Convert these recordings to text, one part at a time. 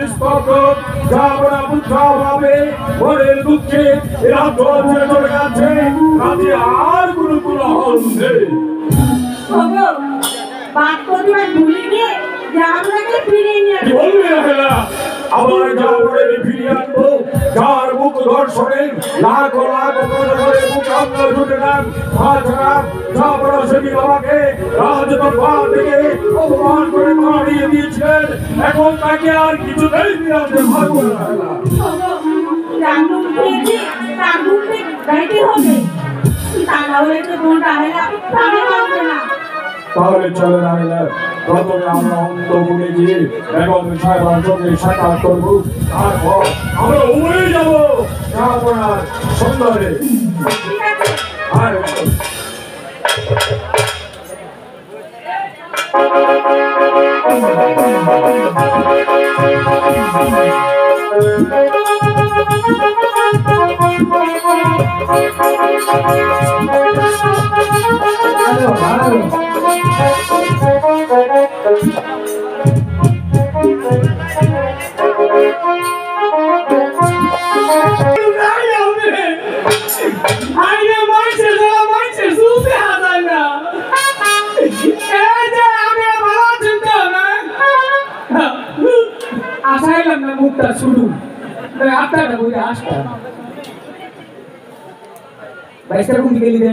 স্তব্ধ যাবনা পুত্র ভাবে মনের দুঃখে রাত ছেড়ে চলে গেছে রাতে আর কোনো কোলাহল নেই বাদ প্রতিবার ভুলে গিয়ে জাহাপনাকে ফিরিয়ে নিয়ে আসবো বলবে না আবার জাহাপনাকে ফিরিয়ে আনবো যার মুখ দর্শনে লাখ লাখ প্রজাদের মুখ আমরা ছুটে নেন তাছাড়া জাহাপনা সেদিন আমাকে রাজদরবার থেকে অপমান করে তাড়িয়ে দিয়েছিলেন এখন তাকে আর কিছুতেই ফিরাতে পারবো না রান্না খেয়েছি রান্না গাইতে হবে তা না হলে তো কোনটা হয় না তাহলে পারবে না তাহলে চলে না প্রথমে আমরা অন্তপুরে গিয়ে এবং সাহেবের সঙ্গে সাক্ষাৎ করবো তারপর আমরা উড়ে যাবো জাহাপনার সুন্দরে ঠিক আছে আর আসাইলাম না মুখটা শুরু আপনারটা বইটা আসতাম বাইশটা কোন দিকে লিখে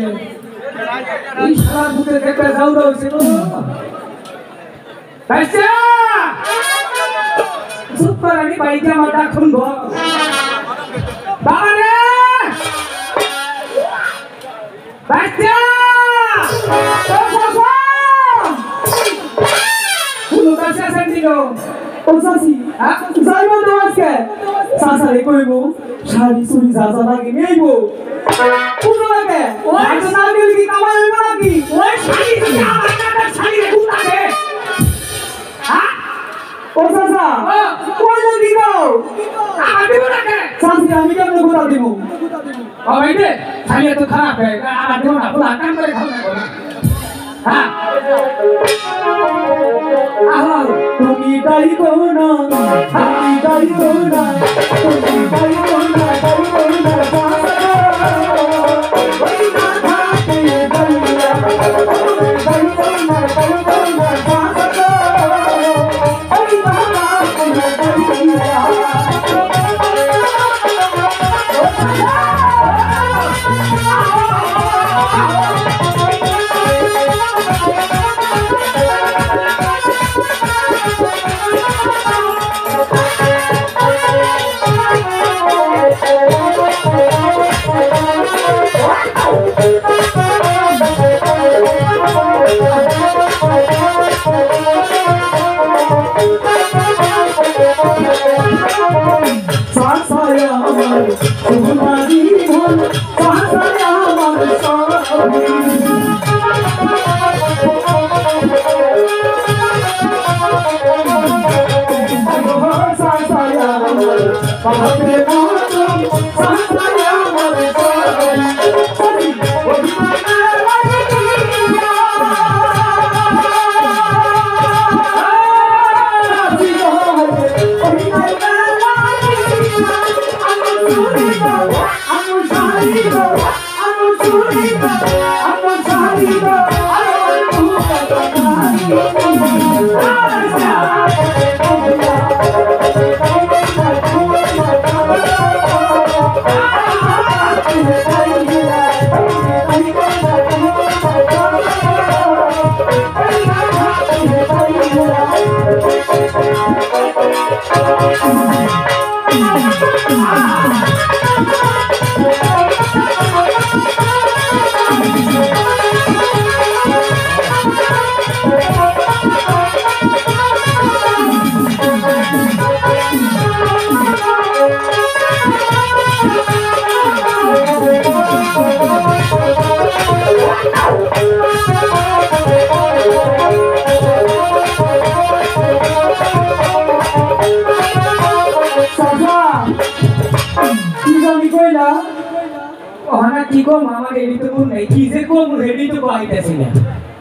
এই সারা বুকে একটা যাওয়া হয়েছে বাইশটা চুপ কর আমি বাইকে আমার ডাক শুনব বাবা রে বাইশটা কোন কাছে আছেন দিলো ওসাসি যাইবো তো আজকে সাসারে কইবো শাড়ি চুরি যা যা লাগে নেইবো পুরো লাগে ওই তো না গেল কি কামাই হইবো নাকি ওই শাড়ি কি আমার কাছে শাড়ি রে কোন লাগে হ্যাঁ ওসাসা কই লাগি গো আমার দিব নাকি সাসি আমি কেন গোটা দিব ও ভাইতে শাড়ি তো খারাপ হয় আমার দিব না পুরো কাম করে খাও না হ্যাঁ আহা তুমি গাই কোনা আমি গাই কোনা তুমি গাই কোনা ওই না থাকে গাইয়া গাই কোনা ওই না থাকে গাইয়া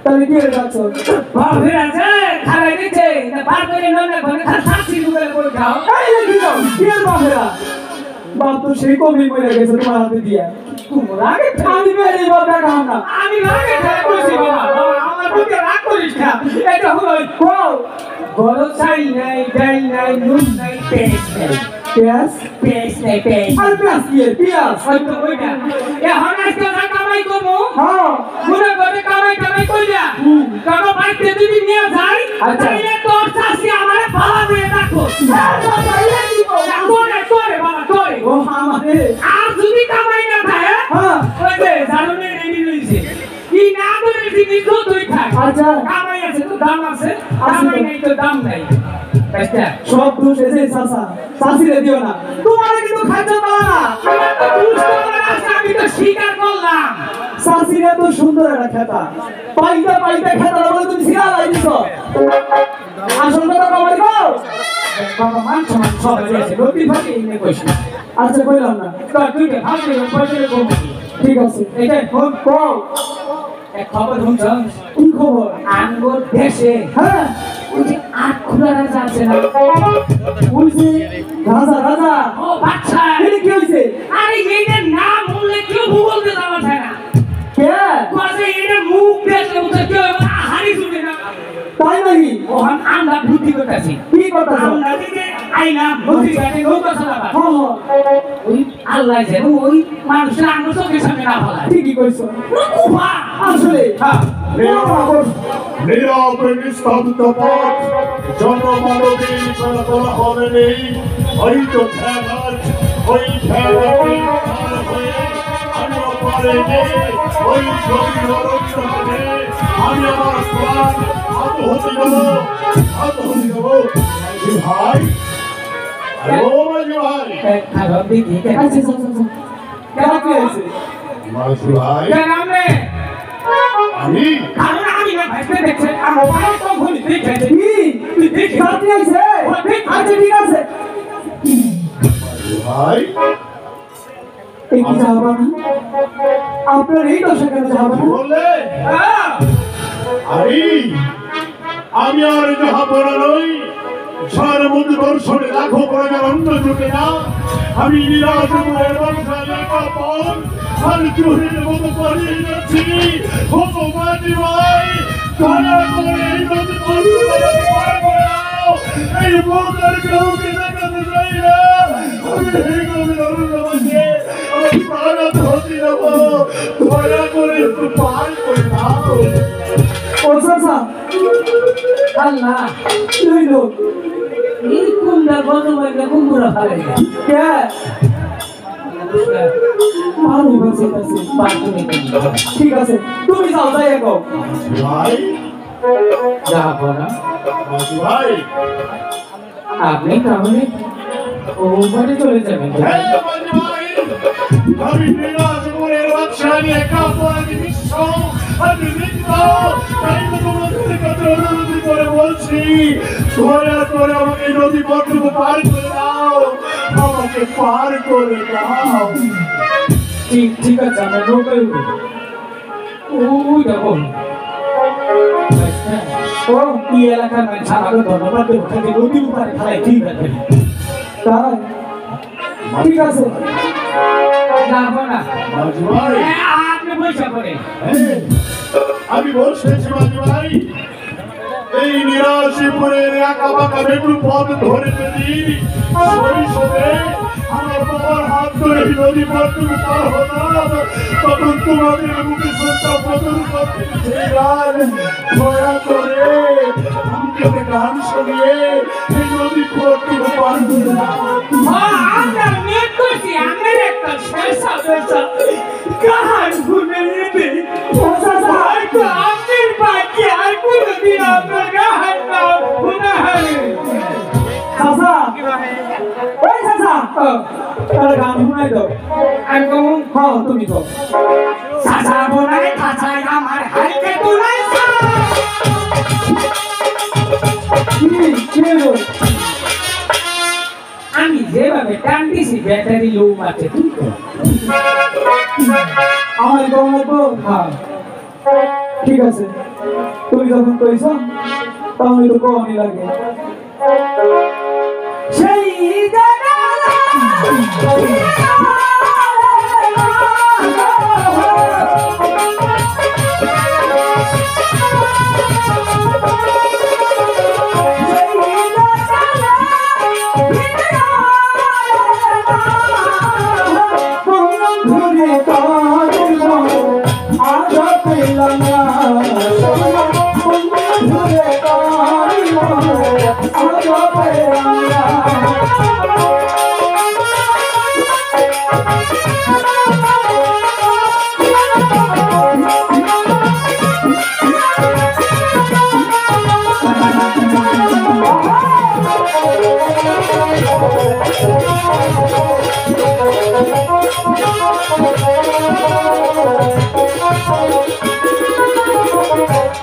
তাহলে কি হয়ে যাচ্ছ বাপ ফিরে আছে খারাই দিচ্ছে না বাপ করে না না ঘরে খালি সাক্ষী করে খাও ফেরা বাপ তো সেই কবি মরে গেছে তোমার হাতে দিয়া তোমরা আগে আমি বেরিয়ে বাপ দেখা না আমি রাগে ঠেলে কইছি বাবা বাবা আমার বুকে রাগ করিস না এটা হলো কও বড় চাই নাই ডাই নাই নুন নাই পেঁয়াজ নাই পেঁয়াজ পেঁয়াজ নাই পেঁয়াজ আর পেঁয়াজ কি এর? পেঁয়াজ হয়তো ওইটা এখন আজকে যা কামাই করবো হ্যাঁ মনে করে কামাই কামাই কইরা কারো বাড়িতে যদি নিয়ে যাই আচ্ছা। তাইলে তোর চাষি আমারে ভাড়া দিয়ে রাখো করে করে বাবা করে ও আমারে আর যদি কামাই না থাকে হ্যাঁ ওই যে জানুনে রেডি রইছে কি না করে জিনিস তো তুই খাই আচ্ছা কামাই আছে তো দাম আছে কামাই নাই তো দাম নাই বুঝতে সব দোষ এসে চাচা চাষিরে দিও না তোমার কিন্তু খাইতে পারা না আমার তো দুষ্ট আমার আছে আমি তো স্বীকার করলাম চাষিরে তো সুন্দর একটা খেতা পাইতে পাইতে খেতা বলে তুমি সিরা লাই দিছ আসল কথা কমাই গো বাবা মান সমান সব আছে রুটি ফাটি এনে কইছি আচ্ছা কইলাম না তো তুই কে ভাগ দে পয়সা কম ঠিক আছে এটা ফোন কও এক খবর শুনছস কি খবর আঙ্গুর দেশে হ্যাঁ ওই যে আট খুলা রাজা আছে না বলছি রাজা রাজা ও বাচ্চা এটা কি হইছে আরে এইটার নাম বললে কেউ বলতে যাওয়া যায় না কে কাজে এটা মুখ দেখলে বুঝতে কেউ হারি শুনে না তাই নাকি ও আমরা বুদ্ধি করতেছি কি কথা আমরা দিকে আইলাম বুদ্ধি গাড়ি নৌকা চালাবা হ্যাঁ ওই আল্লাহ যেন ওই মানুষের আঙ্গুর চোখের সামনে না ফেলায় ঠিকই কইছো কুফা আসলে হ্যাঁ নীরবে নিস্তব্ধ পথ জনমানবের চলাচল হবে নেই ওই তো খেলার ওই খেলাটি পার হয়ে আমি অপারে ওই গভীর অরণ্যে আমি আমার প্রাণ আত্মহতি দেবো ভাই ও মাঝি ভাই খাবার দিকে আচ্ছা আচ্ছা আচ্ছা কেন কি হইছে মাঝি ভাই আমরা আমি কারণ আমি না ভাইতে দেখছে আমার বাবা তো ভুল দেখেছে কি তুই দেখে কাটি হইছে আচ্ছা ঠিক আছে মাঝি ভাই এই কি যাবা না আপনার এই দশা কেন যাবা না বললে হ্যাঁ আমি আর যাহা বড় নই সার মধ্যে দর্শনে লাখো প্রজার অন্য জুটে না আমি নিরাশ মনের বংশালী কাপড় আর চুরির মতো পালিয়ে যাচ্ছি ভগবানী ভাই দয়া করে এই নদী পার করে দাও এই বোকার কেউকে দেখাতে চাই না আমি এই নদীর অরণ্যবাসে আমি প্রাণাত হতে দেবো দয়া করে একটু পার করে দাও ও চাচা আল্লাহ কি হইল এই কুমড়া বদমাইলে কুমড়া ফেলে কে ভালো বলছে আছে ঠিক আছে তুমি যাও যাই এখন ভাই যাবো না মাঝি ভাই আপনি তাহলে ও বাড়ি চলে যাবেন হ্যাঁ মাঝি ভাই আমি নিরাশ মনের বাদশাহী একা অপরাধী বিশ্ব আমি নিত্য তাই তো তোমাদের কাছে অনুরোধ করে বলছি দয়া করে আমাকে নদী পথটুকু পার করে দাও আমাকে পার করে দাও ঠিক আছে আমরা নৌকায় উঠবো ওই দেখো ও কি এলাকার মানুষ আমাকে ধন্যবাদ দেবো তাকে নদীর উপরে ফেলাই ঠিক আছে তাই ঠিক আছে যাবো না মাঝি ভাই আপনি পয়সা করেন হ্যাঁ, আমি বলতেছি মাঝি ভাই এই নিরাশিপুরের একা বাঁকা বেটু পথ ধরে যদি শৈশবে আমার বাবার হাত ধরে এই নদী পথটুকু পার হতাম তখন তোমাদের মুখে সত্তা প্রচুর করতে সেই গান দয়া করে আমাকে একটা গান শুনিয়ে এই নদী পথটুকু পার করে দাও আমরা নেট করছি আমার একটা শেষা পেশা গান শুনে নিতে ও চাচা হয়তো আপনার বাকি আর কোনোদিন আপনার গান না শোনা হবে চাচা ওই চাচা তার গান শুনাই দাও আমি কমন হ্যাঁ তুমি তো চাচা বোনাই চাচাই আমার হাইকে তোলাই কি হইল আমি যেভাবে টান দিছি ব্যাটারি লো আছে তুই তো আমার গম তো হ্যাঁ ঠিক আছে তুমি যখন কইছ তাহলে তো কমই লাগে সেই জায়গা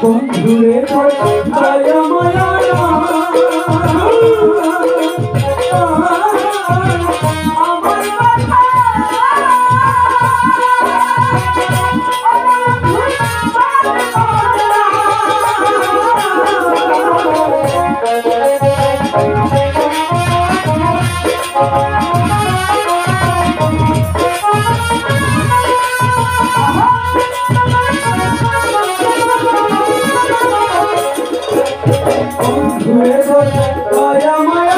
বন্ধুরে দয়া মায়া আমার কথা দয়া মায়া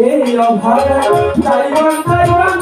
এই অভাব চাইবান চাইবান